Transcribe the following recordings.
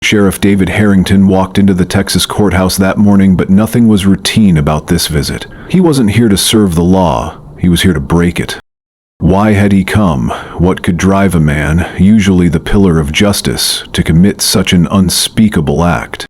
Sheriff David Harrington walked into the Texas courthouse that morning, but nothing was routine about this visit. He wasn't here to serve the law, he was here to break it. Why had he come? What could drive a man, usually the pillar of justice, to commit such an unspeakable act?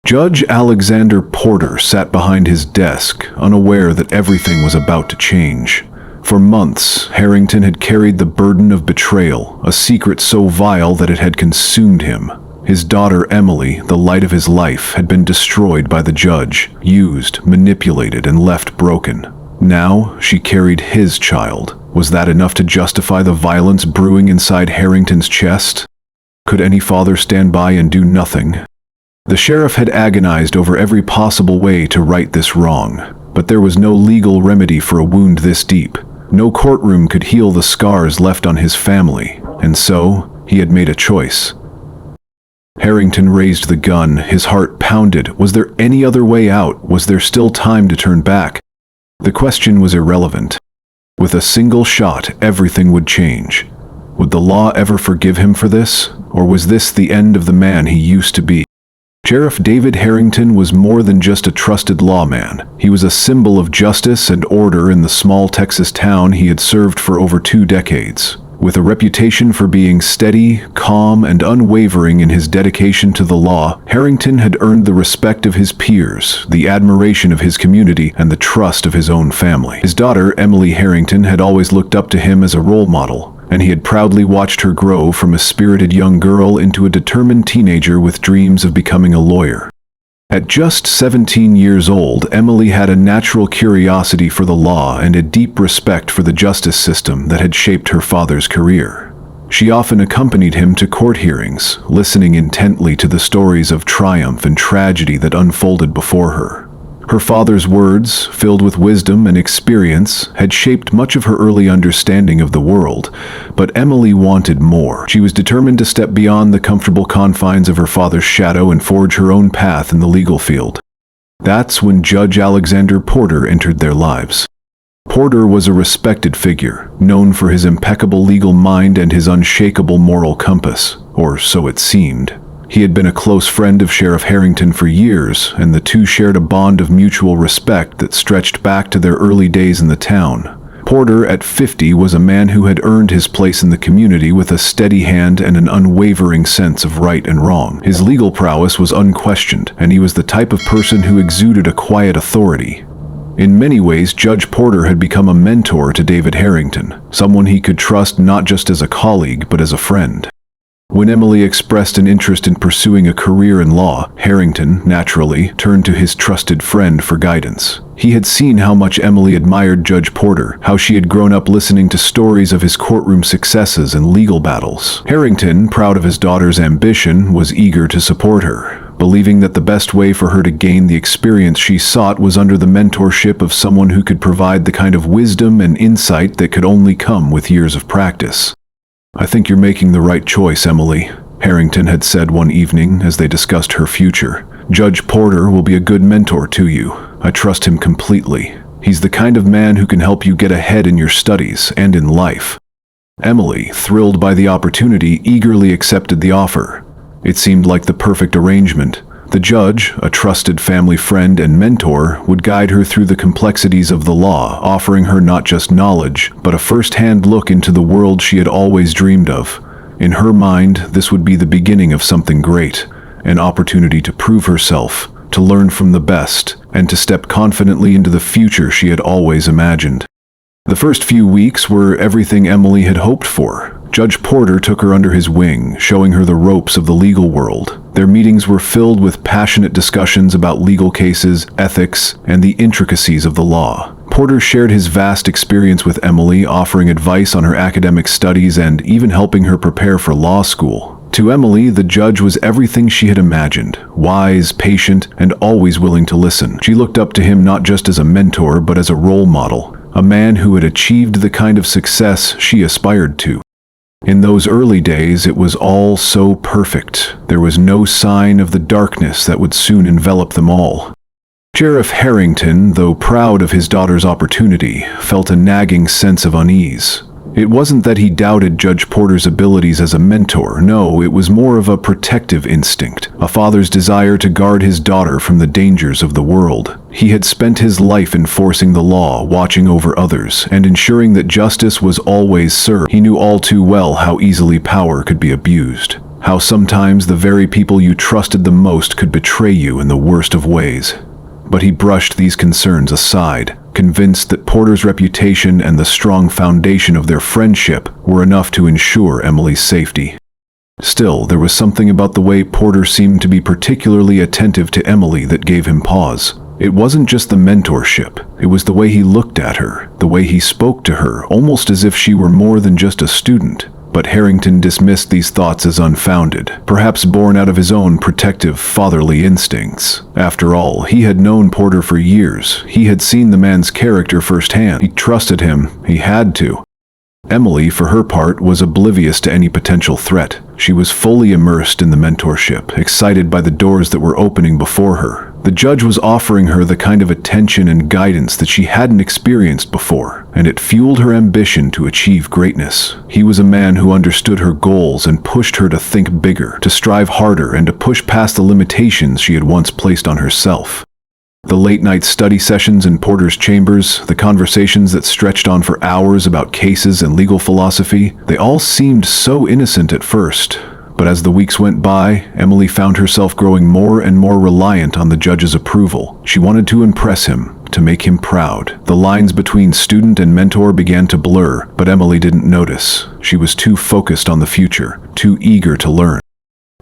Judge Alexander Porter sat behind his desk, unaware that everything was about to change. For months, Harrington had carried the burden of betrayal, a secret so vile that it had consumed him. His daughter Emily, the light of his life, had been destroyed by the judge, used, manipulated, and left broken. Now, she carried his child. Was that enough to justify the violence brewing inside Harrington's chest? Could any father stand by and do nothing? The sheriff had agonized over every possible way to right this wrong, but there was no legal remedy for a wound this deep. No courtroom could heal the scars left on his family, and so he had made a choice. Harrington raised the gun, his heart pounded. Was there any other way out? Was there still time to turn back? The question was irrelevant. With a single shot, everything would change. Would the law ever forgive him for this? Or was this the end of the man he used to be? Sheriff David Harrington was more than just a trusted lawman. He was a symbol of justice and order in the small Texas town he had served for over 2 decades. With a reputation for being steady, calm, and unwavering in his dedication to the law, Harrington had earned the respect of his peers, the admiration of his community, and the trust of his own family. His daughter, Emily Harrington, had always looked up to him as a role model, and he had proudly watched her grow from a spirited young girl into a determined teenager with dreams of becoming a lawyer. At just 17 years old, Emily had a natural curiosity for the law and a deep respect for the justice system that had shaped her father's career. She often accompanied him to court hearings, listening intently to the stories of triumph and tragedy that unfolded before her. Her father's words, filled with wisdom and experience, had shaped much of her early understanding of the world, but Emily wanted more. She was determined to step beyond the comfortable confines of her father's shadow and forge her own path in the legal field. That's when Judge Alexander Porter entered their lives. Porter was a respected figure, known for his impeccable legal mind and his unshakable moral compass, or so it seemed. He had been a close friend of Sheriff Harrington for years, and the two shared a bond of mutual respect that stretched back to their early days in the town. Porter, at 50, was a man who had earned his place in the community with a steady hand and an unwavering sense of right and wrong. His legal prowess was unquestioned, and he was the type of person who exuded a quiet authority. In many ways, Judge Porter had become a mentor to David Harrington, someone he could trust not just as a colleague but as a friend. When Emily expressed an interest in pursuing a career in law, Harrington, naturally, turned to his trusted friend for guidance. He had seen how much Emily admired Judge Porter, how she had grown up listening to stories of his courtroom successes and legal battles. Harrington, proud of his daughter's ambition, was eager to support her, believing that the best way for her to gain the experience she sought was under the mentorship of someone who could provide the kind of wisdom and insight that could only come with years of practice. "I think you're making the right choice, Emily," Harrington had said one evening as they discussed her future. "Judge Porter will be a good mentor to you. I trust him completely. He's the kind of man who can help you get ahead in your studies and in life." Emily, thrilled by the opportunity, eagerly accepted the offer. It seemed like the perfect arrangement. The judge, a trusted family friend and mentor, would guide her through the complexities of the law, offering her not just knowledge, but a first-hand look into the world she had always dreamed of. In her mind, this would be the beginning of something great, an opportunity to prove herself, to learn from the best, and to step confidently into the future she had always imagined. The first few weeks were everything Emily had hoped for. Judge Porter took her under his wing, showing her the ropes of the legal world. Their meetings were filled with passionate discussions about legal cases, ethics, and the intricacies of the law. Porter shared his vast experience with Emily, offering advice on her academic studies and even helping her prepare for law school. To Emily, the judge was everything she had imagined, wise, patient, and always willing to listen. She looked up to him not just as a mentor, but as a role model, a man who had achieved the kind of success she aspired to. In those early days, it was all so perfect. There was no sign of the darkness that would soon envelop them all. Sheriff Harrington, though proud of his daughter's opportunity, felt a nagging sense of unease. It wasn't that he doubted Judge Porter's abilities as a mentor. No, it was more of a protective instinct, a father's desire to guard his daughter from the dangers of the world. He had spent his life enforcing the law, watching over others, and ensuring that justice was always served. He knew all too well how easily power could be abused, how sometimes the very people you trusted the most could betray you in the worst of ways. But he brushed these concerns aside, convinced that Porter's reputation and the strong foundation of their friendship were enough to ensure Emily's safety. Still, there was something about the way Porter seemed to be particularly attentive to Emily that gave him pause. It wasn't just the mentorship, it was the way he looked at her, the way he spoke to her, almost as if she were more than just a student. But Harrington dismissed these thoughts as unfounded, perhaps born out of his own protective, fatherly instincts. After all, he had known Porter for years. He had seen the man's character firsthand. He trusted him. He had to. Emily, for her part, was oblivious to any potential threat. She was fully immersed in the mentorship, excited by the doors that were opening before her. The judge was offering her the kind of attention and guidance that she hadn't experienced before, and it fueled her ambition to achieve greatness. He was a man who understood her goals and pushed her to think bigger, to strive harder, and to push past the limitations she had once placed on herself. The late-night study sessions in Porter's chambers, the conversations that stretched on for hours about cases and legal philosophy, they all seemed so innocent at first. But as the weeks went by, Emily found herself growing more and more reliant on the judge's approval. She wanted to impress him, to make him proud. The lines between student and mentor began to blur, but Emily didn't notice. She was too focused on the future, too eager to learn.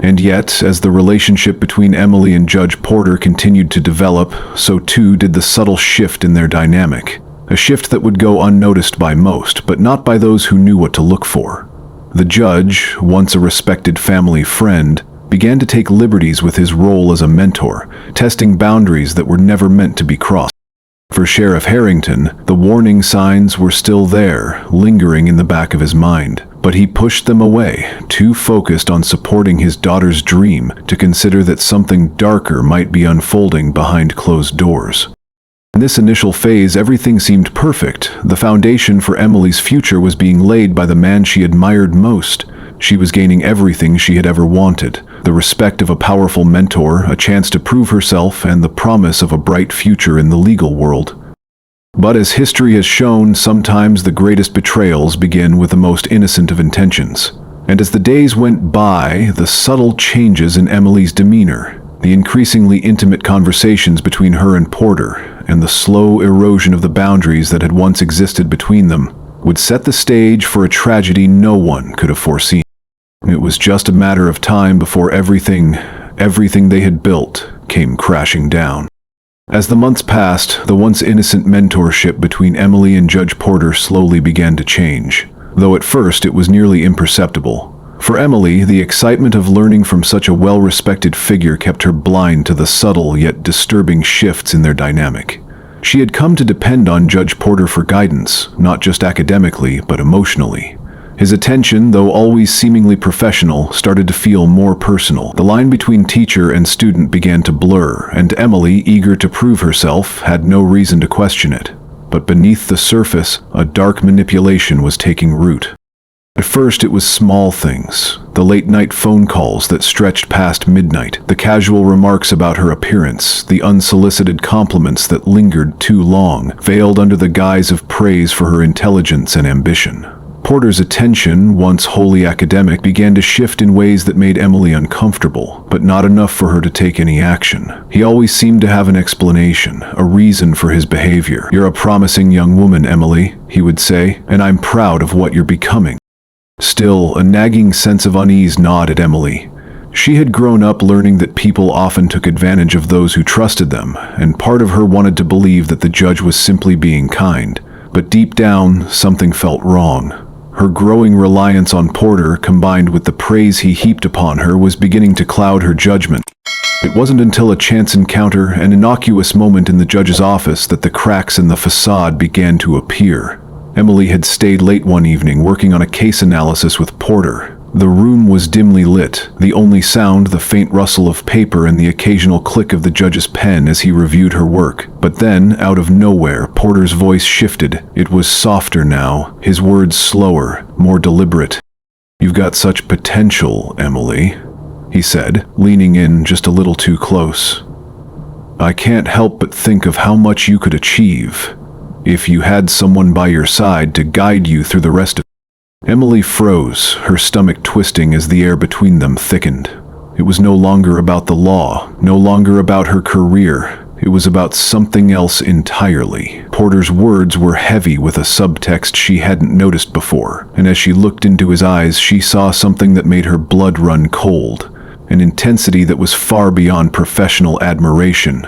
And yet, as the relationship between Emily and Judge Porter continued to develop, so too did the subtle shift in their dynamic. A shift that would go unnoticed by most, but not by those who knew what to look for. The judge, once a respected family friend, began to take liberties with his role as a mentor, testing boundaries that were never meant to be crossed. For Sheriff Harrington, the warning signs were still there, lingering in the back of his mind. But he pushed them away, too focused on supporting his daughter's dream to consider that something darker might be unfolding behind closed doors. In this initial phase, everything seemed perfect. The foundation for Emily's future was being laid by the man she admired most. She was gaining everything she had ever wanted: the respect of a powerful mentor, a chance to prove herself, and the promise of a bright future in the legal world. But as history has shown, sometimes the greatest betrayals begin with the most innocent of intentions. And as the days went by, the subtle changes in Emily's demeanor, the increasingly intimate conversations between her and Porter, and the slow erosion of the boundaries that had once existed between them, would set the stage for a tragedy no one could have foreseen. It was just a matter of time before everything they had built came crashing down. As the months passed, the once innocent mentorship between Emily and Judge Porter slowly began to change, though at first it was nearly imperceptible. For Emily, the excitement of learning from such a well-respected figure kept her blind to the subtle yet disturbing shifts in their dynamic. She had come to depend on Judge Porter for guidance, not just academically, but emotionally. His attention, though always seemingly professional, started to feel more personal. The line between teacher and student began to blur, and Emily, eager to prove herself, had no reason to question it. But beneath the surface, a dark manipulation was taking root. At first it was small things, the late-night phone calls that stretched past midnight, the casual remarks about her appearance, the unsolicited compliments that lingered too long, veiled under the guise of praise for her intelligence and ambition. Porter's attention, once wholly academic, began to shift in ways that made Emily uncomfortable, but not enough for her to take any action. He always seemed to have an explanation, a reason for his behavior. "You're a promising young woman, Emily," he would say, "and I'm proud of what you're becoming." Still, a nagging sense of unease gnawed at Emily. She had grown up learning that people often took advantage of those who trusted them, and part of her wanted to believe that the judge was simply being kind. But deep down, something felt wrong. Her growing reliance on Porter, combined with the praise he heaped upon her, was beginning to cloud her judgment. It wasn't until a chance encounter, an innocuous moment in the judge's office, that the cracks in the facade began to appear. Emily had stayed late one evening working on a case analysis with Porter. The room was dimly lit, the only sound the faint rustle of paper and the occasional click of the judge's pen as he reviewed her work. But then, out of nowhere, Porter's voice shifted. It was softer now, his words slower, more deliberate. "You've got such potential, Emily," he said, leaning in just a little too close. "I can't help but think of how much you could achieve if you had someone by your side to guide you through the rest of." Emily froze, her stomach twisting as the air between them thickened. It was no longer about the law, no longer about her career. It was about something else entirely. Porter's words were heavy with a subtext she hadn't noticed before, and as she looked into his eyes, she saw something that made her blood run cold, an intensity that was far beyond professional admiration.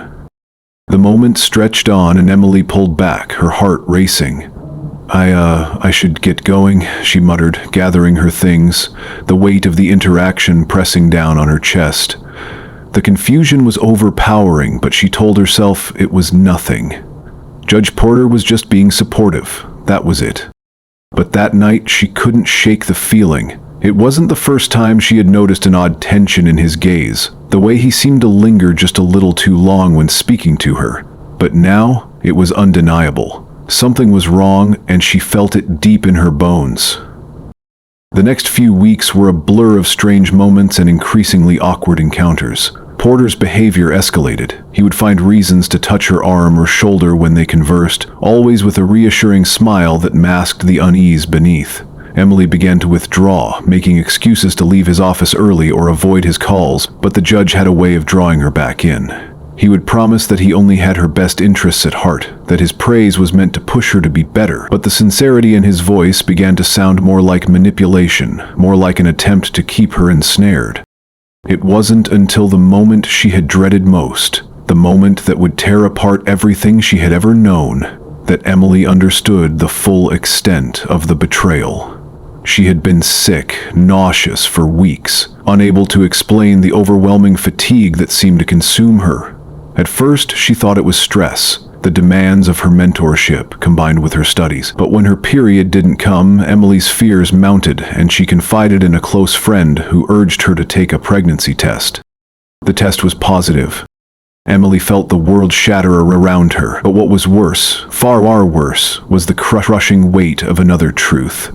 The moment stretched on and Emily pulled back, her heart racing. I should get going," she muttered, gathering her things, the weight of the interaction pressing down on her chest. The confusion was overpowering, but she told herself it was nothing. Judge Porter was just being supportive, that was it. But that night she couldn't shake the feeling. It wasn't the first time she had noticed an odd tension in his gaze, the way he seemed to linger just a little too long when speaking to her. But now it was undeniable. Something was wrong, and she felt it deep in her bones. The next few weeks were a blur of strange moments and increasingly awkward encounters. Porter's behavior escalated. He would find reasons to touch her arm or shoulder when they conversed, always with a reassuring smile that masked the unease beneath. Emily began to withdraw, making excuses to leave his office early or avoid his calls, but the judge had a way of drawing her back in. He would promise that he only had her best interests at heart, that his praise was meant to push her to be better, but the sincerity in his voice began to sound more like manipulation, more like an attempt to keep her ensnared. It wasn't until the moment she had dreaded most, the moment that would tear apart everything she had ever known, that Emily understood the full extent of the betrayal. She had been sick, nauseous for weeks, unable to explain the overwhelming fatigue that seemed to consume her. At first, she thought it was stress, the demands of her mentorship combined with her studies. But when her period didn't come, Emily's fears mounted, and she confided in a close friend who urged her to take a pregnancy test. The test was positive. Emily felt the world shatter around her, but what was worse, far worse, was the crushing weight of another truth.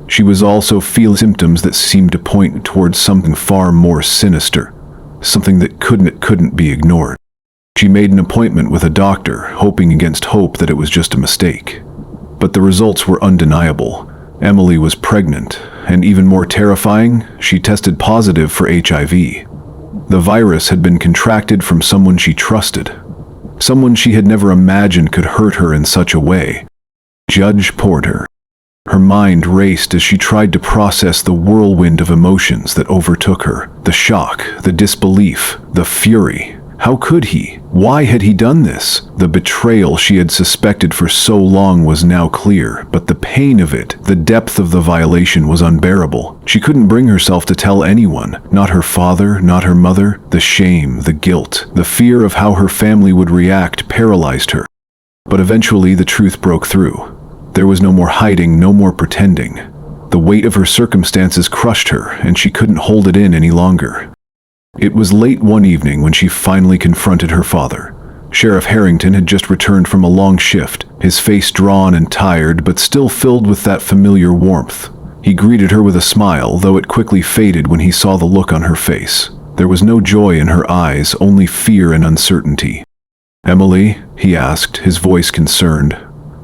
She was also feeling symptoms that seemed to point towards something far more sinister, something that couldn't be ignored. She made an appointment with a doctor, hoping against hope that it was just a mistake. But the results were undeniable. Emily was pregnant, and even more terrifying, she tested positive for HIV. The virus had been contracted from someone she trusted, someone she had never imagined could hurt her in such a way. Judge Porter. Her mind raced as she tried to process the whirlwind of emotions that overtook her. The shock, the disbelief, the fury. How could he? Why had he done this? The betrayal she had suspected for so long was now clear, but the pain of it, the depth of the violation was unbearable. She couldn't bring herself to tell anyone, not her father, not her mother. The shame, the guilt, the fear of how her family would react paralyzed her. But eventually the truth broke through. There was no more hiding, no more pretending. The weight of her circumstances crushed her, and she couldn't hold it in any longer. It was late one evening when she finally confronted her father. Sheriff Harrington had just returned from a long shift, his face drawn and tired, but still filled with that familiar warmth. He greeted her with a smile, though it quickly faded when he saw the look on her face. There was no joy in her eyes, only fear and uncertainty. "Emily?" he asked, his voice concerned.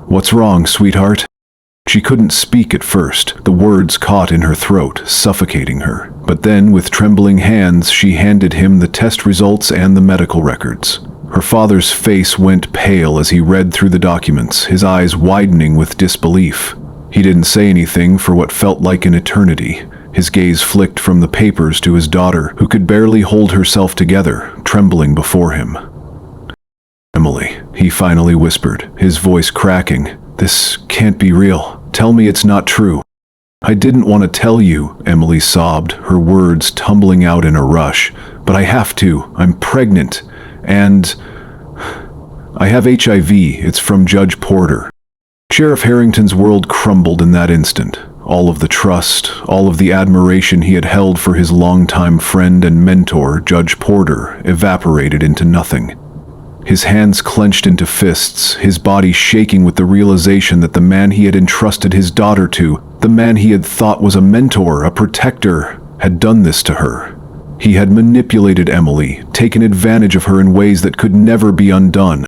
"What's wrong, sweetheart?" She couldn't speak at first, the words caught in her throat, suffocating her. But then, with trembling hands, she handed him the test results and the medical records. Her father's face went pale as he read through the documents, his eyes widening with disbelief. He didn't say anything for what felt like an eternity. His gaze flicked from the papers to his daughter, who could barely hold herself together, trembling before him. "Emily," he finally whispered, his voice cracking. "This can't be real. Tell me it's not true." "I didn't want to tell you," Emily sobbed, her words tumbling out in a rush. "But I have to. I'm pregnant. And I have HIV. It's from Judge Porter." Sheriff Harrington's world crumbled in that instant. All of the trust, all of the admiration he had held for his longtime friend and mentor, Judge Porter, evaporated into nothing. His hands clenched into fists, his body shaking with the realization that the man he had entrusted his daughter to, the man he had thought was a mentor, a protector, had done this to her. He had manipulated Emily, taken advantage of her in ways that could never be undone.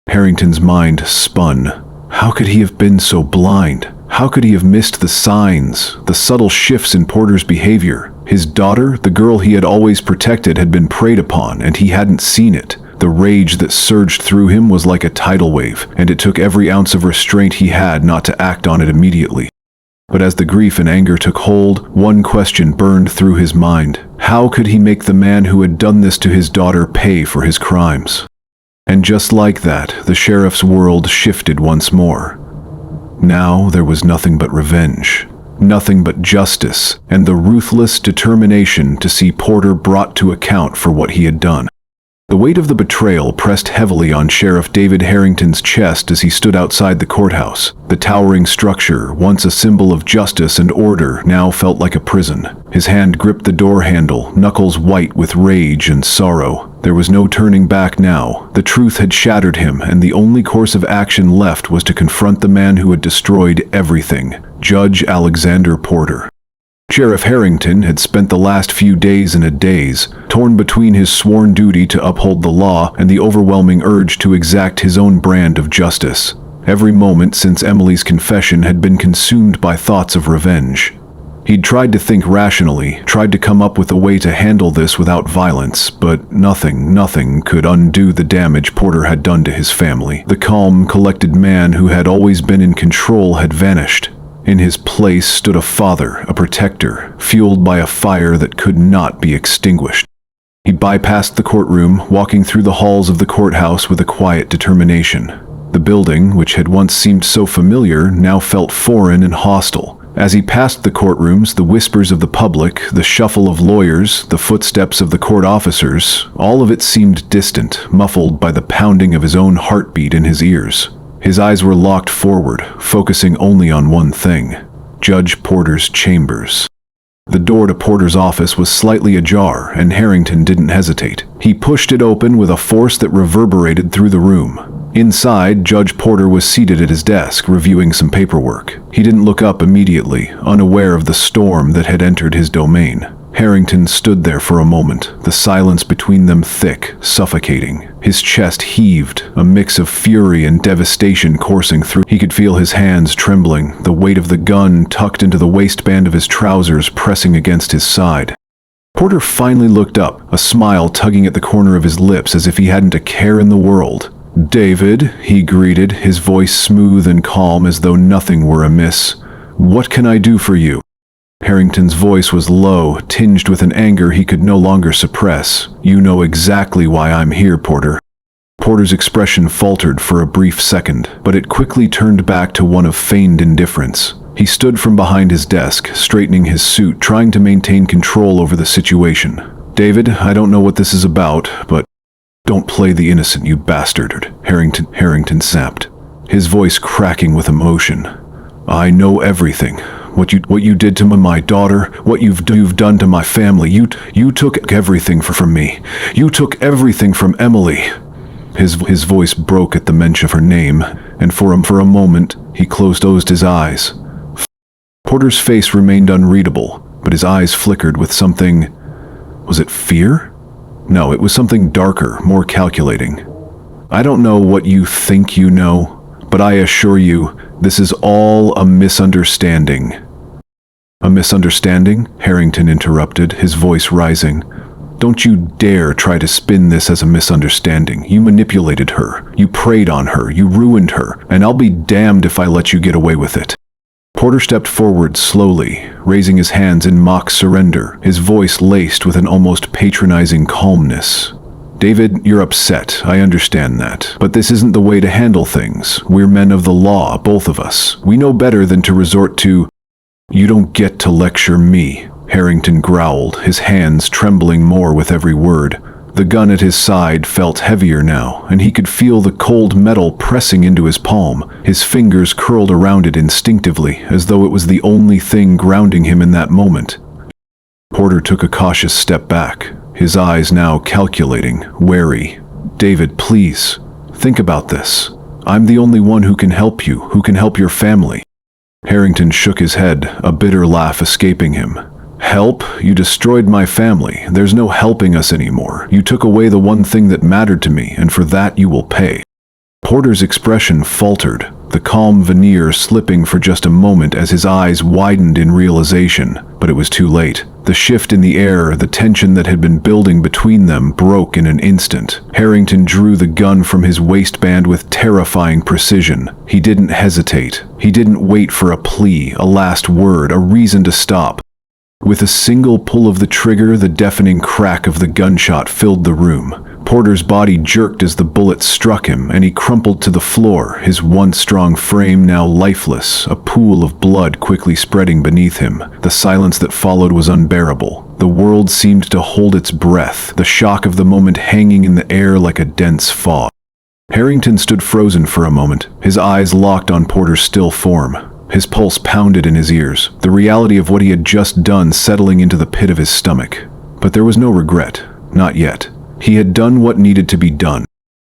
Harrington's mind spun. How could he have been so blind? How could he have missed the signs, the subtle shifts in Porter's behavior? His daughter, the girl he had always protected, had been preyed upon, and he hadn't seen it. The rage that surged through him was like a tidal wave, and it took every ounce of restraint he had not to act on it immediately. But as the grief and anger took hold, one question burned through his mind. How could he make the man who had done this to his daughter pay for his crimes? And just like that, the sheriff's world shifted once more. Now there was nothing but revenge, nothing but justice, and the ruthless determination to see Porter brought to account for what he had done. The weight of the betrayal pressed heavily on Sheriff David Harrington's chest as he stood outside the courthouse. The towering structure, once a symbol of justice and order, now felt like a prison. His hand gripped the door handle, knuckles white with rage and sorrow. There was no turning back now. The truth had shattered him, and the only course of action left was to confront the man who had destroyed everything, Judge Alexander Porter. Sheriff Harrington had spent the last few days in a daze, torn between his sworn duty to uphold the law and the overwhelming urge to exact his own brand of justice. Every moment since Emily's confession had been consumed by thoughts of revenge. He'd tried to think rationally, tried to come up with a way to handle this without violence, but nothing could undo the damage Porter had done to his family. The calm, collected man who had always been in control had vanished. In his place stood a father, a protector, fueled by a fire that could not be extinguished. He bypassed the courtroom, walking through the halls of the courthouse with a quiet determination. The building, which had once seemed so familiar, now felt foreign and hostile. As he passed the courtrooms, the whispers of the public, the shuffle of lawyers, the footsteps of the court officers, all of it seemed distant, muffled by the pounding of his own heartbeat in his ears. His eyes were locked forward, focusing only on one thing: Judge Porter's chambers. The door to Porter's office was slightly ajar, and Harrington didn't hesitate. He pushed it open with a force that reverberated through the room. Inside, Judge Porter was seated at his desk, reviewing some paperwork. He didn't look up immediately, unaware of the storm that had entered his domain. Harrington stood there for a moment, the silence between them thick, suffocating. His chest heaved, a mix of fury and devastation coursing through. He could feel his hands trembling, the weight of the gun tucked into the waistband of his trousers pressing against his side. Porter finally looked up, a smile tugging at the corner of his lips as if he hadn't a care in the world. "David," he greeted, his voice smooth and calm as though nothing were amiss. "What can I do for you?" Harrington's voice was low, tinged with an anger he could no longer suppress. "You know exactly why I'm here, Porter." Porter's expression faltered for a brief second, but it quickly turned back to one of feigned indifference. He stood from behind his desk, straightening his suit, trying to maintain control over the situation. "David, I don't know what this is about, but don't play the innocent, you bastard," Harrington snapped, his voice cracking with emotion. "I know everything. What you did to my daughter, what you've done to my family. You took everything from me. You took everything from Emily." His voice broke at the mention of her name, and for a moment he closed his eyes. Porter's face remained unreadable, but his eyes flickered with something. Was it fear? No, it was something darker, more calculating. "I don't know what you think you know, but I assure you, this is all a misunderstanding." "A misunderstanding?" Harrington interrupted, his voice rising. "Don't you dare try to spin this as a misunderstanding. You manipulated her, you preyed on her, you ruined her, and I'll be damned if I let you get away with it." Porter stepped forward slowly, raising his hands in mock surrender, his voice laced with an almost patronizing calmness. "David, you're upset, I understand that. But this isn't the way to handle things. We're men of the law, both of us. We know better than to resort to—" "You don't get to lecture me," Harrington growled, his hands trembling more with every word. The gun at his side felt heavier now, and he could feel the cold metal pressing into his palm. His fingers curled around it instinctively, as though it was the only thing grounding him in that moment. Porter took a cautious step back, his eyes now calculating, wary. "David, please, think about this. I'm the only one who can help you, who can help your family." Harrington shook his head, a bitter laugh escaping him. "Help? You destroyed my family. There's no helping us anymore. You took away the one thing that mattered to me, and for that you will pay." Porter's expression faltered, the calm veneer slipping for just a moment as his eyes widened in realization, but it was too late. The shift in the air, the tension that had been building between them, broke in an instant. Harrington drew the gun from his waistband with terrifying precision. He didn't hesitate. He didn't wait for a plea, a last word, a reason to stop. With a single pull of the trigger, the deafening crack of the gunshot filled the room. Porter's body jerked as the bullet struck him, and he crumpled to the floor, his once strong frame now lifeless, a pool of blood quickly spreading beneath him. The silence that followed was unbearable. The world seemed to hold its breath, the shock of the moment hanging in the air like a dense fog. Harrington stood frozen for a moment, his eyes locked on Porter's still form. His pulse pounded in his ears, the reality of what he had just done settling into the pit of his stomach. But there was no regret, not yet. He had done what needed to be done.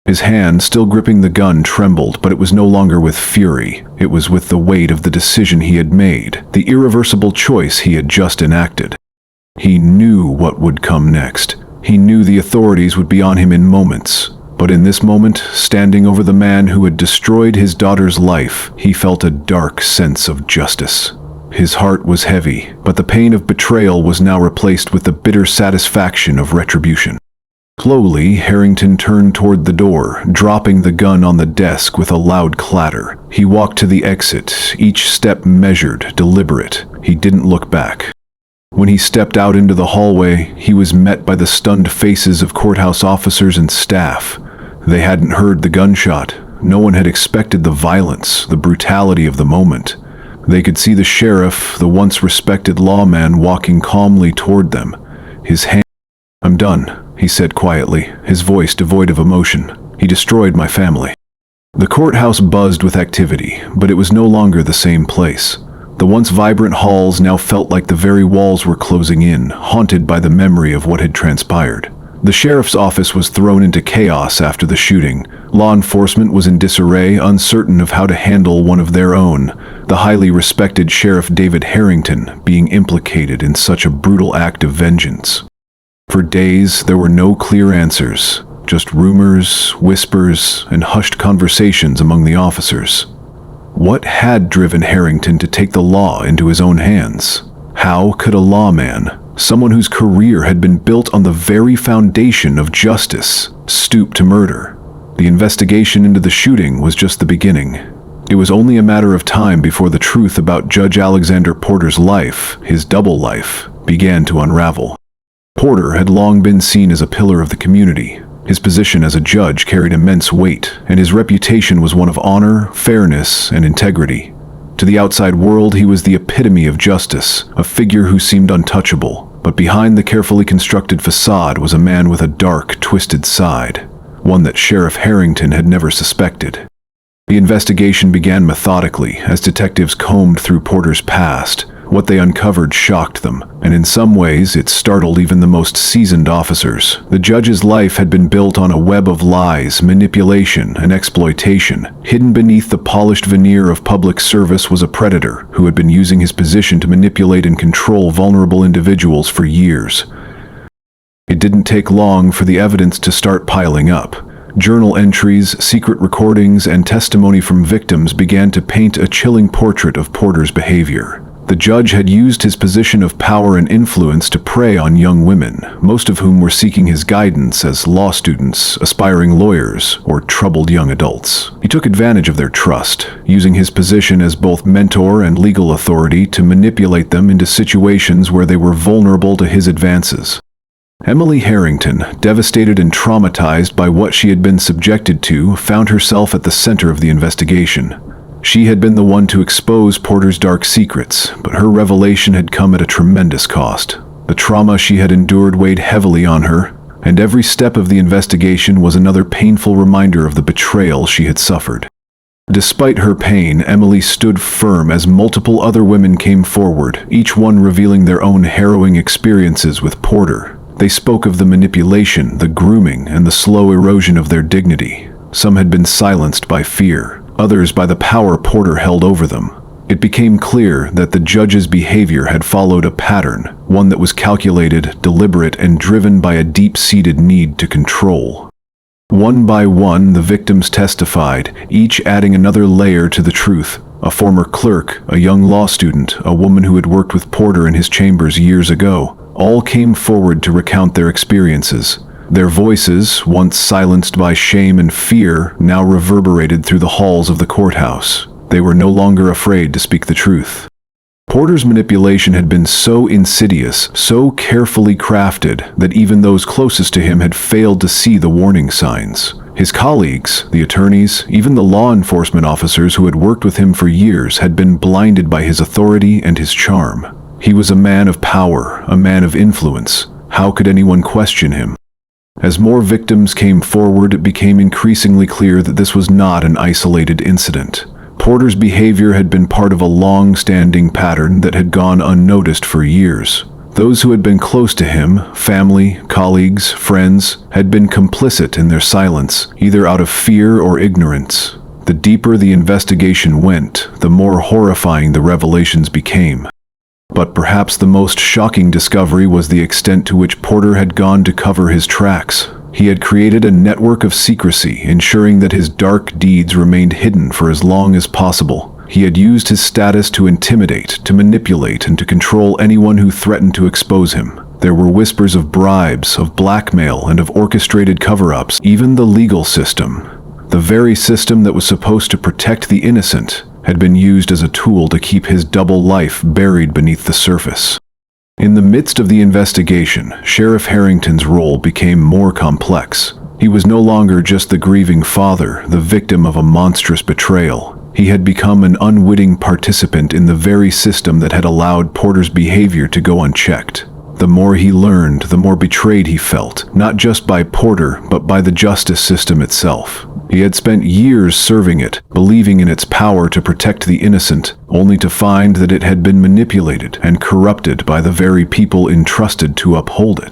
His hand, still gripping the gun, trembled, but it was no longer with fury. It was with the weight of the decision he had made, the irreversible choice he had just enacted. He knew what would come next. He knew the authorities would be on him in moments. But in this moment, standing over the man who had destroyed his daughter's life, he felt a dark sense of justice. His heart was heavy, but the pain of betrayal was now replaced with the bitter satisfaction of retribution. Slowly, Harrington turned toward the door, dropping the gun on the desk with a loud clatter. He walked to the exit, each step measured, deliberate. He didn't look back. When he stepped out into the hallway, he was met by the stunned faces of courthouse officers and staff. They hadn't heard the gunshot. No one had expected the violence, the brutality of the moment. They could see the sheriff, the once respected lawman, walking calmly toward them. His hand— "I'm done," he said quietly, his voice devoid of emotion. "He destroyed my family." The courthouse buzzed with activity, but it was no longer the same place. The once vibrant halls now felt like the very walls were closing in, haunted by the memory of what had transpired. The sheriff's office was thrown into chaos after the shooting. Law enforcement was in disarray, uncertain of how to handle one of their own, the highly respected Sheriff David Harrington being implicated in such a brutal act of vengeance. For days, there were no clear answers, just rumors, whispers, and hushed conversations among the officers. What had driven Harrington to take the law into his own hands? How could a lawman, someone whose career had been built on the very foundation of justice, stoop to murder? The investigation into the shooting was just the beginning. It was only a matter of time before the truth about Judge Alexander Porter's life, his double life, began to unravel. Porter had long been seen as a pillar of the community. His position as a judge carried immense weight, and his reputation was one of honor, fairness, and integrity. To the outside world, he was the epitome of justice, a figure who seemed untouchable. But behind the carefully constructed facade was a man with a dark, twisted side, one that Sheriff Harrington had never suspected. The investigation began methodically as detectives combed through Porter's past. What they uncovered shocked them, and in some ways it startled even the most seasoned officers. The judge's life had been built on a web of lies, manipulation, and exploitation. Hidden beneath the polished veneer of public service was a predator who had been using his position to manipulate and control vulnerable individuals for years. It didn't take long for the evidence to start piling up. Journal entries, secret recordings, and testimony from victims began to paint a chilling portrait of Porter's behavior. The judge had used his position of power and influence to prey on young women, most of whom were seeking his guidance as law students, aspiring lawyers, or troubled young adults. He took advantage of their trust, using his position as both mentor and legal authority to manipulate them into situations where they were vulnerable to his advances. Emily Harrington, devastated and traumatized by what she had been subjected to, found herself at the center of the investigation. She had been the one to expose Porter's dark secrets, but her revelation had come at a tremendous cost. The trauma she had endured weighed heavily on her, and every step of the investigation was another painful reminder of the betrayal she had suffered. Despite her pain, Emily stood firm as multiple other women came forward, each one revealing their own harrowing experiences with Porter. They spoke of the manipulation, the grooming, and the slow erosion of their dignity. Some had been silenced by fear, others by the power Porter held over them. It became clear that the judge's behavior had followed a pattern, one that was calculated, deliberate, and driven by a deep-seated need to control. One by one, the victims testified, each adding another layer to the truth. A former clerk, a young law student, a woman who had worked with Porter in his chambers years ago, all came forward to recount their experiences. Their voices, once silenced by shame and fear, now reverberated through the halls of the courthouse. They were no longer afraid to speak the truth. Porter's manipulation had been so insidious, so carefully crafted, that even those closest to him had failed to see the warning signs. His colleagues, the attorneys, even the law enforcement officers who had worked with him for years had been blinded by his authority and his charm. He was a man of power, a man of influence. How could anyone question him? As more victims came forward, it became increasingly clear that this was not an isolated incident. Porter's behavior had been part of a long-standing pattern that had gone unnoticed for years. Those who had been close to him, family, colleagues, friends, had been complicit in their silence, either out of fear or ignorance. The deeper the investigation went, the more horrifying the revelations became. But perhaps the most shocking discovery was the extent to which Porter had gone to cover his tracks. He had created a network of secrecy, ensuring that his dark deeds remained hidden for as long as possible. He had used his status to intimidate, to manipulate, and to control anyone who threatened to expose him. There were whispers of bribes, of blackmail, and of orchestrated cover-ups. Even the legal system, the very system that was supposed to protect the innocent, had been used as a tool to keep his double life buried beneath the surface. In the midst of the investigation, Sheriff Harrington's role became more complex. He was no longer just the grieving father, the victim of a monstrous betrayal. He had become an unwitting participant in the very system that had allowed Porter's behavior to go unchecked. The more he learned, the more betrayed he felt, not just by Porter, but by the justice system itself. He had spent years serving it, believing in its power to protect the innocent, only to find that it had been manipulated and corrupted by the very people entrusted to uphold it.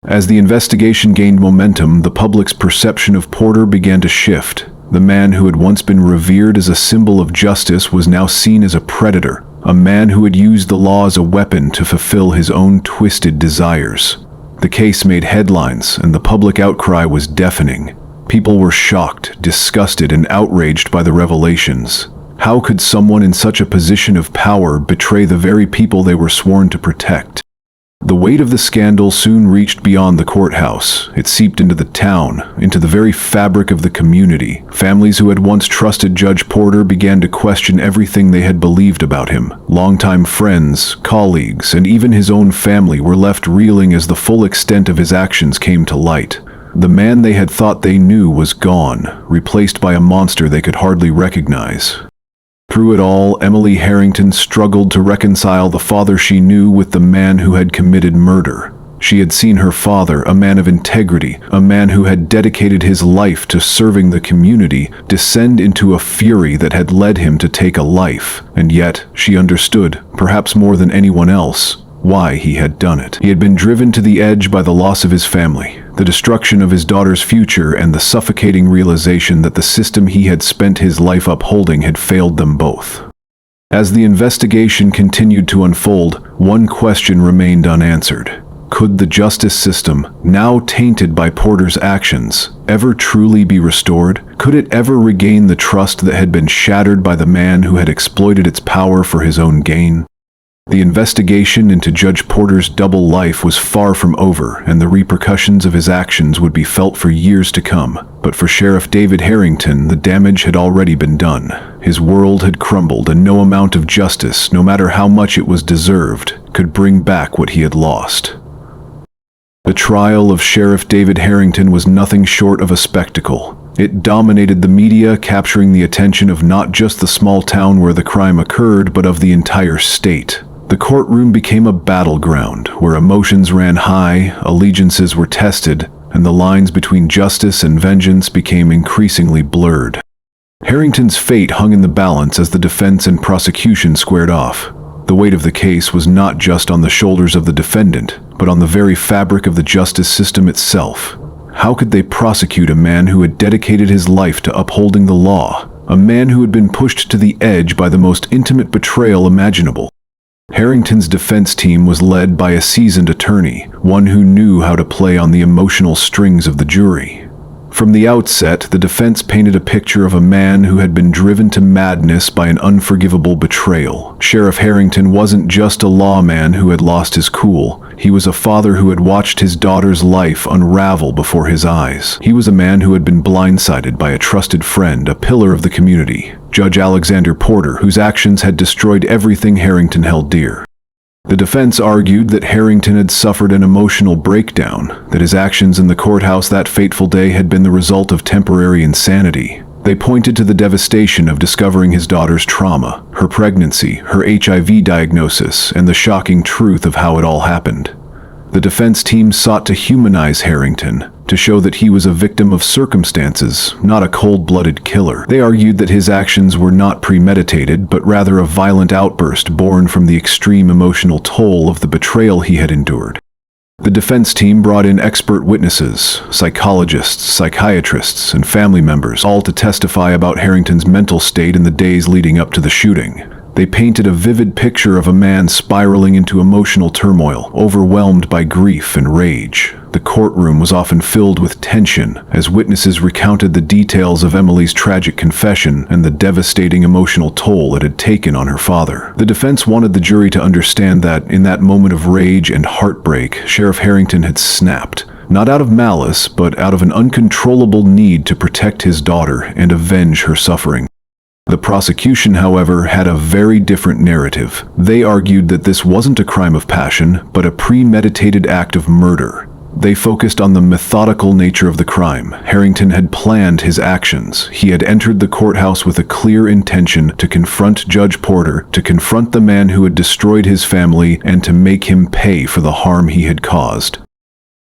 As the investigation gained momentum, the public's perception of Porter began to shift. The man who had once been revered as a symbol of justice was now seen as a predator, a man who had used the law as a weapon to fulfill his own twisted desires. The case made headlines, and the public outcry was deafening. People were shocked, disgusted, and outraged by the revelations. How could someone in such a position of power betray the very people they were sworn to protect? The weight of the scandal soon reached beyond the courthouse. It seeped into the town, into the very fabric of the community. Families who had once trusted Judge Porter began to question everything they had believed about him. Longtime friends, colleagues, and even his own family were left reeling as the full extent of his actions came to light. The man they had thought they knew was gone, replaced by a monster they could hardly recognize. Through it all, Emily Harrington struggled to reconcile the father she knew with the man who had committed murder. She had seen her father, a man of integrity, a man who had dedicated his life to serving the community, descend into a fury that had led him to take a life. And yet, she understood, perhaps more than anyone else, why he had done it. He had been driven to the edge by the loss of his family, the destruction of his daughter's future, and the suffocating realization that the system he had spent his life upholding had failed them both. As the investigation continued to unfold, one question remained unanswered. Could the justice system, now tainted by Porter's actions, ever truly be restored? Could it ever regain the trust that had been shattered by the man who had exploited its power for his own gain? The investigation into Judge Porter's double life was far from over, and the repercussions of his actions would be felt for years to come. But for Sheriff David Harrington, the damage had already been done. His world had crumbled, and no amount of justice, no matter how much it was deserved, could bring back what he had lost. The trial of Sheriff David Harrington was nothing short of a spectacle. It dominated the media, capturing the attention of not just the small town where the crime occurred, but of the entire state. The courtroom became a battleground where emotions ran high, allegiances were tested, and the lines between justice and vengeance became increasingly blurred. Harrington's fate hung in the balance as the defense and prosecution squared off. The weight of the case was not just on the shoulders of the defendant, but on the very fabric of the justice system itself. How could they prosecute a man who had dedicated his life to upholding the law, a man who had been pushed to the edge by the most intimate betrayal imaginable? Harrington's defense team was led by a seasoned attorney, one who knew how to play on the emotional strings of the jury. From the outset, the defense painted a picture of a man who had been driven to madness by an unforgivable betrayal. Sheriff Harrington wasn't just a lawman who had lost his cool. He was a father who had watched his daughter's life unravel before his eyes. He was a man who had been blindsided by a trusted friend, a pillar of the community, Judge Alexander Porter, whose actions had destroyed everything Harrington held dear. The defense argued that Harrington had suffered an emotional breakdown, that his actions in the courthouse that fateful day had been the result of temporary insanity. They pointed to the devastation of discovering his daughter's trauma, her pregnancy, her HIV diagnosis, and the shocking truth of how it all happened. The defense team sought to humanize Harrington, to show that he was a victim of circumstances, not a cold-blooded killer. They argued that his actions were not premeditated, but rather a violent outburst born from the extreme emotional toll of the betrayal he had endured. The defense team brought in expert witnesses, psychologists, psychiatrists, and family members, all to testify about Harrington's mental state in the days leading up to the shooting. They painted a vivid picture of a man spiraling into emotional turmoil, overwhelmed by grief and rage. The courtroom was often filled with tension as witnesses recounted the details of Emily's tragic confession and the devastating emotional toll it had taken on her father. The defense wanted the jury to understand that, in that moment of rage and heartbreak, Sheriff Harrington had snapped, not out of malice, but out of an uncontrollable need to protect his daughter and avenge her suffering. The prosecution, however, had a very different narrative. They argued that this wasn't a crime of passion, but a premeditated act of murder. They focused on the methodical nature of the crime. Harrington had planned his actions. He had entered the courthouse with a clear intention to confront Judge Porter, to confront the man who had destroyed his family, and to make him pay for the harm he had caused.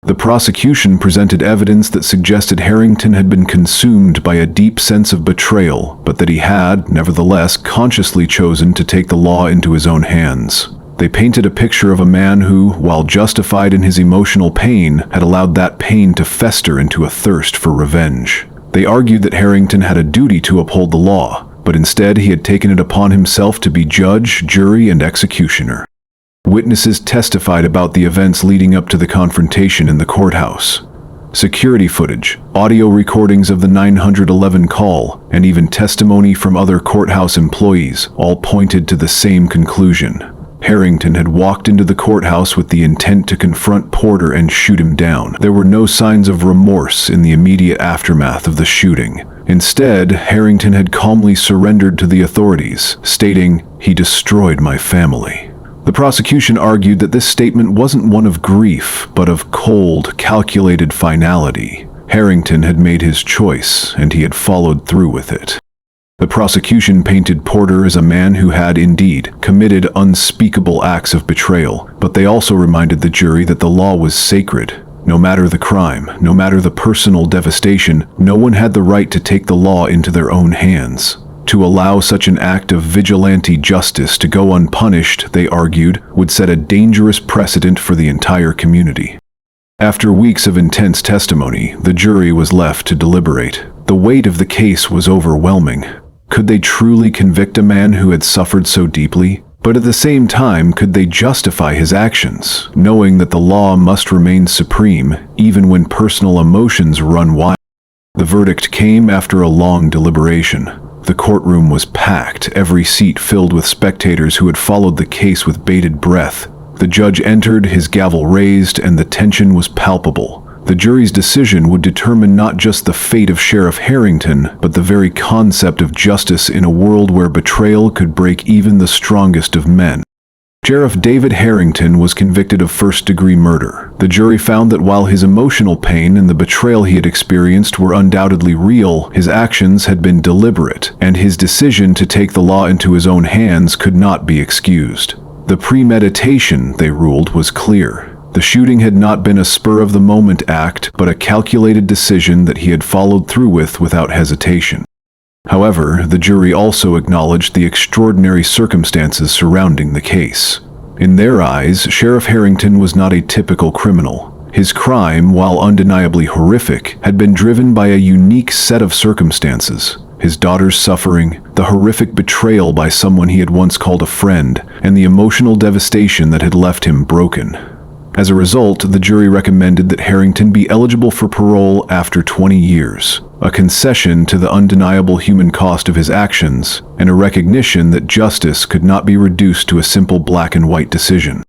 The prosecution presented evidence that suggested Harrington had been consumed by a deep sense of betrayal, but that he had, nevertheless, consciously chosen to take the law into his own hands. They painted a picture of a man who, while justified in his emotional pain, had allowed that pain to fester into a thirst for revenge. They argued that Harrington had a duty to uphold the law, but instead he had taken it upon himself to be judge, jury, and executioner. Witnesses testified about the events leading up to the confrontation in the courthouse. Security footage, audio recordings of the 911 call, and even testimony from other courthouse employees all pointed to the same conclusion. Harrington had walked into the courthouse with the intent to confront Porter and shoot him down. There were no signs of remorse in the immediate aftermath of the shooting. Instead, Harrington had calmly surrendered to the authorities, stating, "He destroyed my family." The prosecution argued that this statement wasn't one of grief, but of cold, calculated finality. Harrington had made his choice, and he had followed through with it. The prosecution painted Porter as a man who had, indeed, committed unspeakable acts of betrayal, but they also reminded the jury that the law was sacred. No matter the crime, no matter the personal devastation, no one had the right to take the law into their own hands. To allow such an act of vigilante justice to go unpunished, they argued, would set a dangerous precedent for the entire community. After weeks of intense testimony, the jury was left to deliberate. The weight of the case was overwhelming. Could they truly convict a man who had suffered so deeply? But at the same time, could they justify his actions, knowing that the law must remain supreme, even when personal emotions run wild? The verdict came after a long deliberation. The courtroom was packed, every seat filled with spectators who had followed the case with bated breath. The judge entered, his gavel raised, and the tension was palpable. The jury's decision would determine not just the fate of Sheriff Harrington, but the very concept of justice in a world where betrayal could break even the strongest of men. Sheriff David Harrington was convicted of first-degree murder. The jury found that while his emotional pain and the betrayal he had experienced were undoubtedly real, his actions had been deliberate, and his decision to take the law into his own hands could not be excused. The premeditation, they ruled, was clear. The shooting had not been a spur-of-the-moment act, but a calculated decision that he had followed through with without hesitation. However, the jury also acknowledged the extraordinary circumstances surrounding the case. In their eyes, Sheriff Harrington was not a typical criminal. His crime, while undeniably horrific, had been driven by a unique set of circumstances. His daughter's suffering, the horrific betrayal by someone he had once called a friend, and the emotional devastation that had left him broken. As a result, the jury recommended that Harrington be eligible for parole after 20 years, a concession to the undeniable human cost of his actions, and a recognition that justice could not be reduced to a simple black and white decision.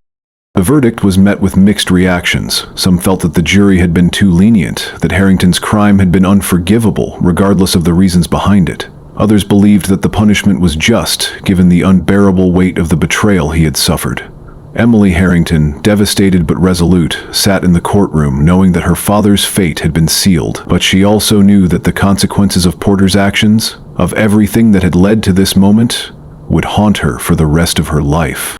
The verdict was met with mixed reactions. Some felt that the jury had been too lenient, that Harrington's crime had been unforgivable, regardless of the reasons behind it. Others believed that the punishment was just, given the unbearable weight of the betrayal he had suffered. Emily Harrington, devastated but resolute, sat in the courtroom knowing that her father's fate had been sealed, but she also knew that the consequences of Porter's actions, of everything that had led to this moment, would haunt her for the rest of her life.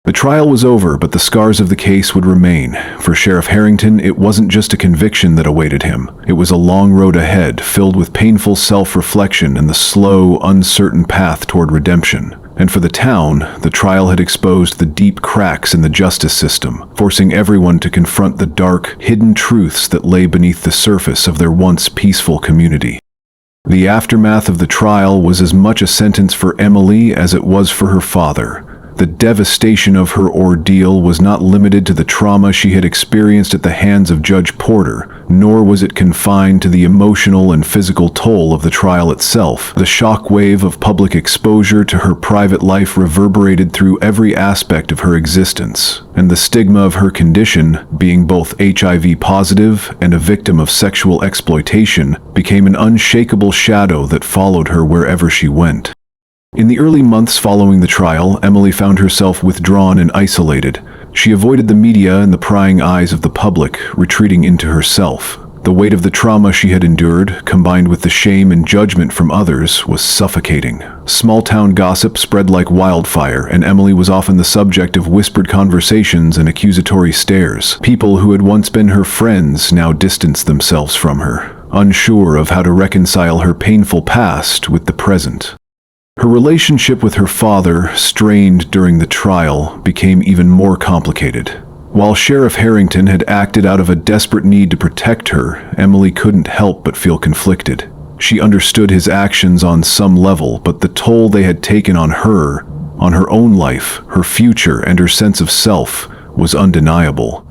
The trial was over, but the scars of the case would remain. For Sheriff Harrington, it wasn't just a conviction that awaited him. It was a long road ahead, filled with painful self-reflection and the slow, uncertain path toward redemption. And for the town, the trial had exposed the deep cracks in the justice system, forcing everyone to confront the dark, hidden truths that lay beneath the surface of their once peaceful community. The aftermath of the trial was as much a sentence for Emily as it was for her father. The devastation of her ordeal was not limited to the trauma she had experienced at the hands of Judge Porter, nor was it confined to the emotional and physical toll of the trial itself. The shock wave of public exposure to her private life reverberated through every aspect of her existence, and the stigma of her condition, being both HIV positive and a victim of sexual exploitation, became an unshakable shadow that followed her wherever she went. In the early months following the trial, Emily found herself withdrawn and isolated. She avoided the media and the prying eyes of the public, retreating into herself. The weight of the trauma she had endured, combined with the shame and judgment from others, was suffocating. Small-town gossip spread like wildfire, and Emily was often the subject of whispered conversations and accusatory stares. People who had once been her friends now distanced themselves from her, unsure of how to reconcile her painful past with the present. Her relationship with her father, strained during the trial, became even more complicated. While Sheriff Harrington had acted out of a desperate need to protect her, Emily couldn't help but feel conflicted. She understood his actions on some level, but the toll they had taken on her own life, her future, and her sense of self was undeniable.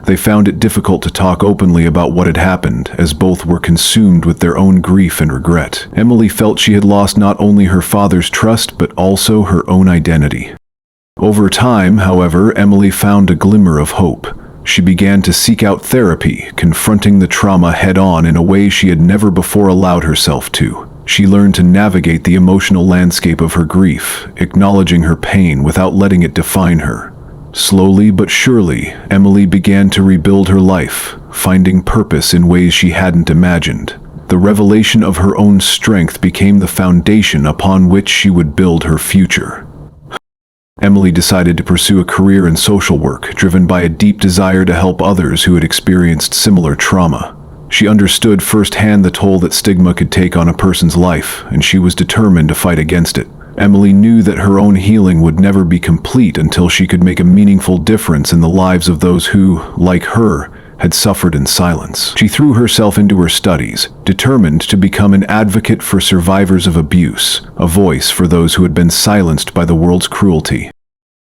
They found it difficult to talk openly about what had happened, as both were consumed with their own grief and regret. Emily felt she had lost not only her father's trust, but also her own identity. Over time, however, Emily found a glimmer of hope. She began to seek out therapy, confronting the trauma head-on in a way she had never before allowed herself to. She learned to navigate the emotional landscape of her grief, acknowledging her pain without letting it define her. Slowly but surely, Emily began to rebuild her life, finding purpose in ways she hadn't imagined. The revelation of her own strength became the foundation upon which she would build her future. Emily decided to pursue a career in social work, driven by a deep desire to help others who had experienced similar trauma. She understood firsthand the toll that stigma could take on a person's life, and she was determined to fight against it. Emily knew that her own healing would never be complete until she could make a meaningful difference in the lives of those who, like her, had suffered in silence. She threw herself into her studies, determined to become an advocate for survivors of abuse, a voice for those who had been silenced by the world's cruelty.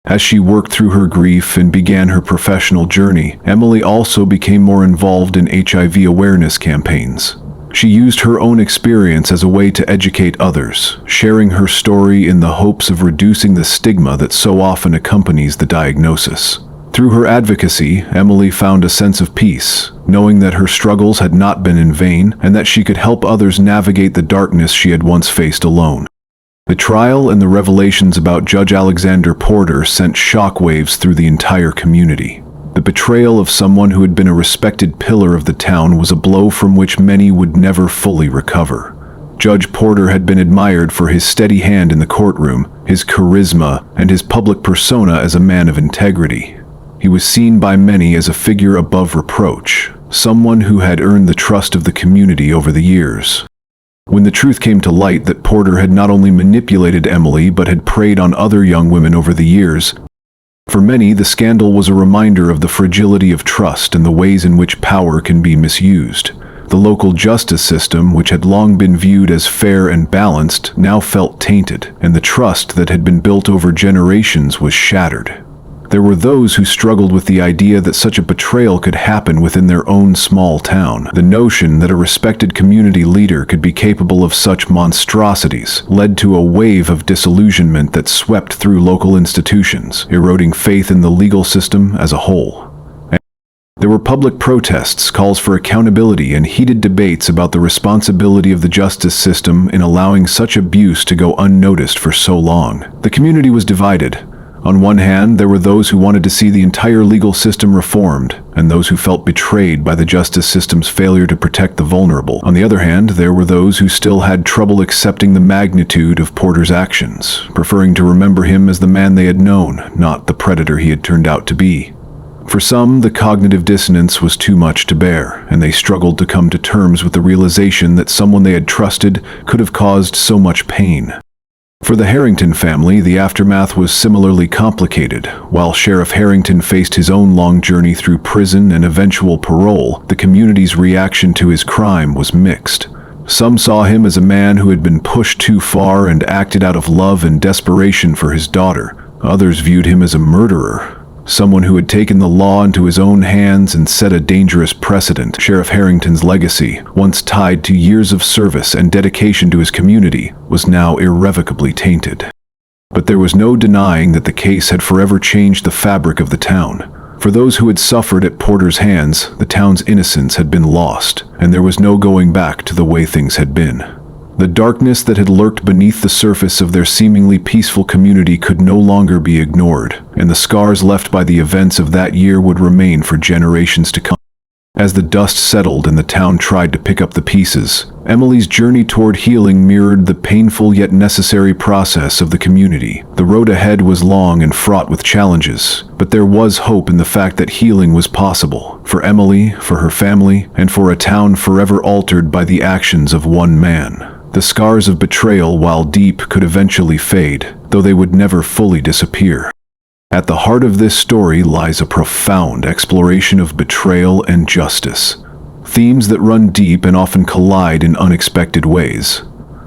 As she worked through her grief and began her professional journey, Emily also became more involved in HIV awareness campaigns. She used her own experience as a way to educate others, sharing her story in the hopes of reducing the stigma that so often accompanies the diagnosis. Through her advocacy, Emily found a sense of peace, knowing that her struggles had not been in vain and that she could help others navigate the darkness she had once faced alone. The trial and the revelations about Judge Alexander Porter sent shockwaves through the entire community. The betrayal of someone who had been a respected pillar of the town was a blow from which many would never fully recover. Judge Porter had been admired for his steady hand in the courtroom, his charisma, and his public persona as a man of integrity. He was seen by many as a figure above reproach, someone who had earned the trust of the community over the years. When the truth came to light that Porter had not only manipulated Emily but had preyed on other young women over the years, for many the scandal was a reminder of the fragility of trust and the ways in which power can be misused. The local justice system, which had long been viewed as fair and balanced, now felt tainted, and the trust that had been built over generations was shattered. There were those who struggled with the idea that such a betrayal could happen within their own small town. The notion that a respected community leader could be capable of such monstrosities led to a wave of disillusionment that swept through local institutions, eroding faith in the legal system as a whole. There were public protests, calls for accountability, and heated debates about the responsibility of the justice system in allowing such abuse to go unnoticed for so long. The community was divided. On one hand, there were those who wanted to see the entire legal system reformed, and those who felt betrayed by the justice system's failure to protect the vulnerable. On the other hand, there were those who still had trouble accepting the magnitude of Porter's actions, preferring to remember him as the man they had known, not the predator he had turned out to be. For some, the cognitive dissonance was too much to bear, and they struggled to come to terms with the realization that someone they had trusted could have caused so much pain. For the Harrington family, the aftermath was similarly complicated. While Sheriff Harrington faced his own long journey through prison and eventual parole, the community's reaction to his crime was mixed. Some saw him as a man who had been pushed too far and acted out of love and desperation for his daughter. Others viewed him as a murderer, someone who had taken the law into his own hands and set a dangerous precedent. Sheriff Harrington's legacy, once tied to years of service and dedication to his community, was now irrevocably tainted. But there was no denying that the case had forever changed the fabric of the town. For those who had suffered at Porter's hands, the town's innocence had been lost, and there was no going back to the way things had been. The darkness that had lurked beneath the surface of their seemingly peaceful community could no longer be ignored, and the scars left by the events of that year would remain for generations to come. As the dust settled and the town tried to pick up the pieces, Emily's journey toward healing mirrored the painful yet necessary process of the community. The road ahead was long and fraught with challenges, but there was hope in the fact that healing was possible, for Emily, for her family, and for a town forever altered by the actions of one man. The scars of betrayal, while deep, could eventually fade, though they would never fully disappear. At the heart of this story lies a profound exploration of betrayal and justice, themes that run deep and often collide in unexpected ways.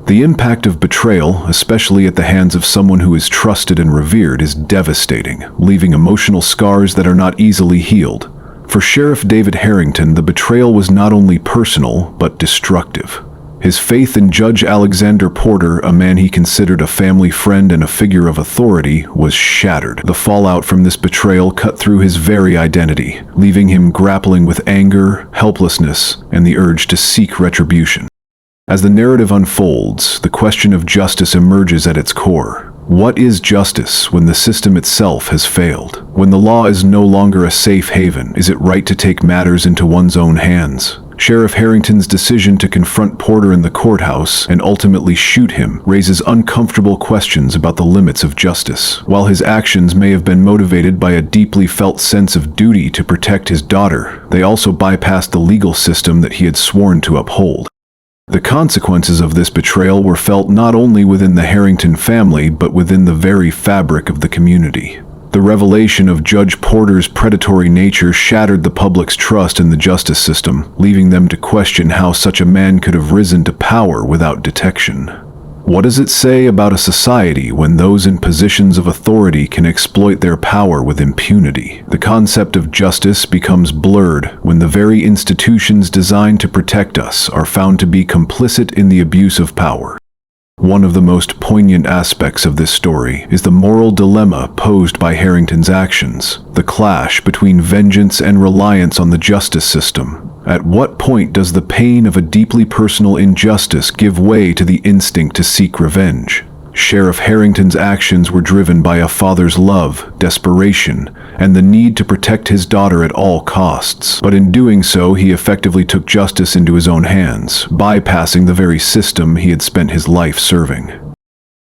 The impact of betrayal, especially at the hands of someone who is trusted and revered, is devastating, leaving emotional scars that are not easily healed. For Sheriff David Harrington, the betrayal was not only personal, but destructive. His faith in Judge Alexander Porter, a man he considered a family friend and a figure of authority, was shattered. The fallout from this betrayal cut through his very identity, leaving him grappling with anger, helplessness, and the urge to seek retribution. As the narrative unfolds, the question of justice emerges at its core. What is justice when the system itself has failed? When the law is no longer a safe haven, is it right to take matters into one's own hands? Sheriff Harrington's decision to confront Porter in the courthouse and ultimately shoot him raises uncomfortable questions about the limits of justice. While his actions may have been motivated by a deeply felt sense of duty to protect his daughter, they also bypassed the legal system that he had sworn to uphold. The consequences of this betrayal were felt not only within the Harrington family, but within the very fabric of the community. The revelation of Judge Porter's predatory nature shattered the public's trust in the justice system, leaving them to question how such a man could have risen to power without detection. What does it say about a society when those in positions of authority can exploit their power with impunity? The concept of justice becomes blurred when the very institutions designed to protect us are found to be complicit in the abuse of power. One of the most poignant aspects of this story is the moral dilemma posed by Harrington's actions, the clash between vengeance and reliance on the justice system. At what point does the pain of a deeply personal injustice give way to the instinct to seek revenge? Sheriff Harrington's actions were driven by a father's love, desperation, and the need to protect his daughter at all costs. But in doing so, he effectively took justice into his own hands, bypassing the very system he had spent his life serving.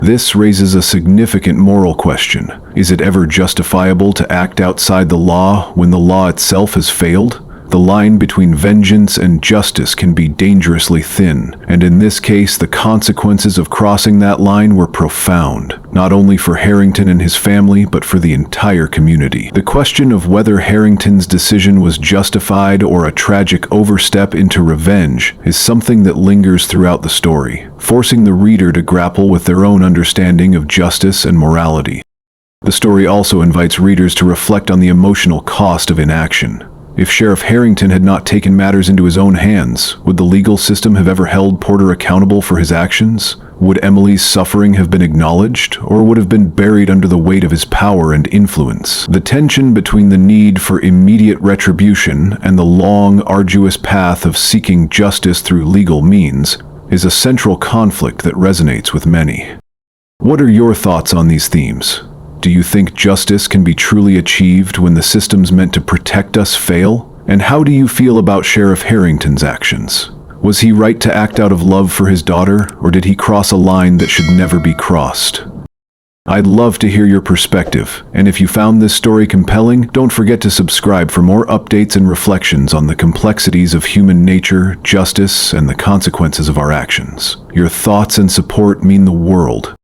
This raises a significant moral question. Is it ever justifiable to act outside the law when the law itself has failed? The line between vengeance and justice can be dangerously thin, and in this case, the consequences of crossing that line were profound, not only for Harrington and his family, but for the entire community. The question of whether Harrington's decision was justified or a tragic overstep into revenge is something that lingers throughout the story, forcing the reader to grapple with their own understanding of justice and morality. The story also invites readers to reflect on the emotional cost of inaction. If Sheriff Harrington had not taken matters into his own hands, would the legal system have ever held Porter accountable for his actions? Would Emily's suffering have been acknowledged, or would have been buried under the weight of his power and influence? The tension between the need for immediate retribution and the long, arduous path of seeking justice through legal means is a central conflict that resonates with many. What are your thoughts on these themes? Do you think justice can be truly achieved when the systems meant to protect us fail? And how do you feel about Sheriff Harrington's actions? Was he right to act out of love for his daughter, or did he cross a line that should never be crossed? I'd love to hear your perspective, and if you found this story compelling, don't forget to subscribe for more updates and reflections on the complexities of human nature, justice, and the consequences of our actions. Your thoughts and support mean the world.